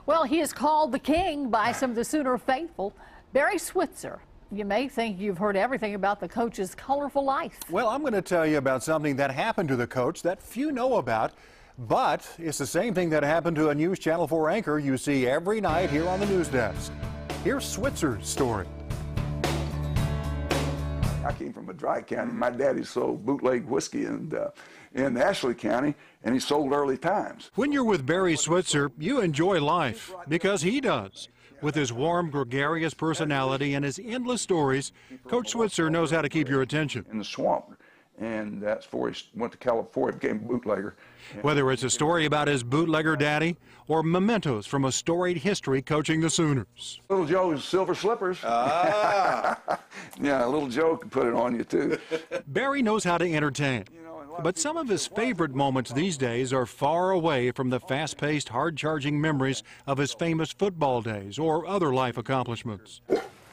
Well, he is called the king by some of the Sooner faithful. Barry Switzer. You may think you've heard everything about the coach's colorful life. Well, I'm going to tell you about something that happened to the coach that few know about, but it's the same thing that happened to a News Channel 4 anchor you see every night here on the news desk. Here's Switzer's story. I came from a dry county. My daddy sold bootleg whiskey in Ashley County, and he sold early times. When you're with Barry Switzer, you enjoy life, because he does. With his warm, gregarious personality and his endless stories, Coach Switzer knows how to keep your attention. In the swamp, and that's before he went to California, became a bootlegger. Whether it's a story about his bootlegger daddy or mementos from a storied history coaching the Sooners. Little Joe's silver slippers. Ah. Yeah, little Joe can put it on you, too. Barry knows how to entertain. But some of his favorite moments these days are far away from the fast-paced, hard-charging memories of his famous football days or other life accomplishments.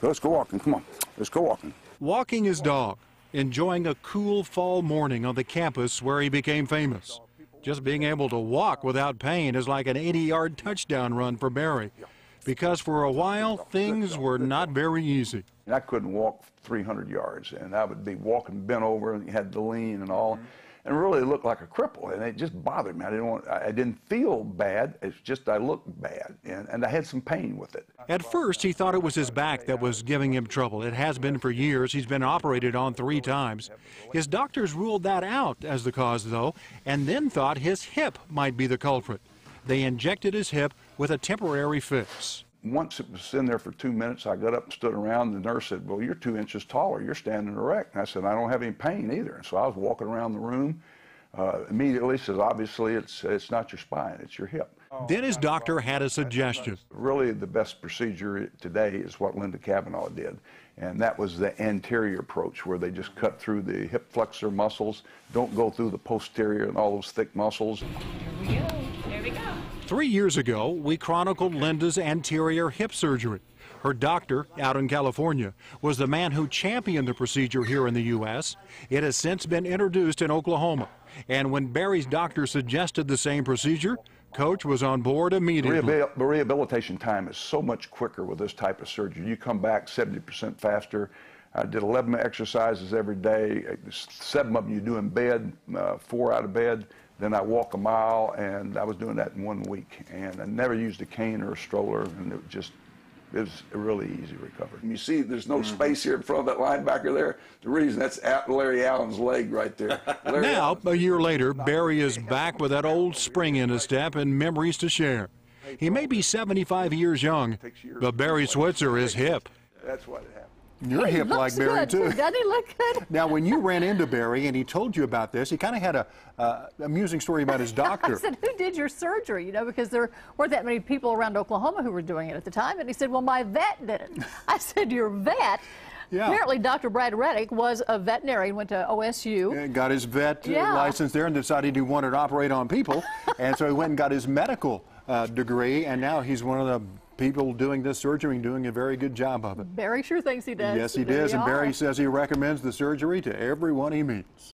Let's go walking. Come on. Let's go walking. Walking his dog, enjoying a cool fall morning on the campus where he became famous. Just being able to walk without pain is like an 80-yard touchdown run for Barry, because for a while things were not very easy. I couldn't walk 300 yards, and I would be walking bent over, and you had to lean and all, and really looked like a cripple, and it just bothered me. I didn't feel bad. It's just I looked bad, and I had some pain with it. At first, he thought it was his back that was giving him trouble. It has been for years. He's been operated on 3 times. His doctors ruled that out as the cause, though, and then thought his hip might be the culprit. They injected his hip with a temporary fix. Once it was in there for 2 minutes, I got up and stood around. The nurse said, "Well, you're 2 inches taller. You're standing erect." And I said, "I don't have any pain either." And so I was walking around the room. Immediately says, "Obviously, it's not your spine, it's your hip." Then his doctor had a suggestion. Really, the best procedure today is what Linda Kavanaugh did, and that was the anterior approach, where they just cut through the hip flexor muscles, don't go through the posterior and all those thick muscles. Here we go. There we go. 3 years ago, we chronicled Linda's anterior hip surgery. Her doctor, out in California, was the man who championed the procedure here in the U.S. It has since been introduced in Oklahoma. And when Barry's doctor suggested the same procedure, Coach was on board immediately. Rehabilitation time is so much quicker with this type of surgery. You come back 70% faster. I did 11 exercises every day. 7 of them you do in bed, 4 out of bed. Then I walk a mile, and I was doing that in 1 week. And I never used a cane or a stroller, and it was a really easy recovery. You see there's no space here in front of that linebacker there. The reason, that's Larry Allen's leg right there. Now, a year later, Barry is back with that old spring in his step and memories to share. He may be 75 years young, but Barry Switzer is hip. That's what happened. You're hip like Barry, too. Doesn't he look good? Now, when you ran into Barry and he told you about this, he kind of had a amusing story about his doctor. I said, "Who did your surgery?" You know, because there weren't that many people around Oklahoma who were doing it at the time. And he said, "Well, my vet did it." I said, "Your vet?" Yeah. Apparently, Dr. Brad Reddick was a veterinarian, went to OSU. And got his vet license there and decided he wanted to operate on people. And so he went and got his medical degree, and now he's one of the people doing this surgery and doing a very good job of it. Barry sure thinks he does. Yes, he does, and Barry says he recommends the surgery to everyone he meets.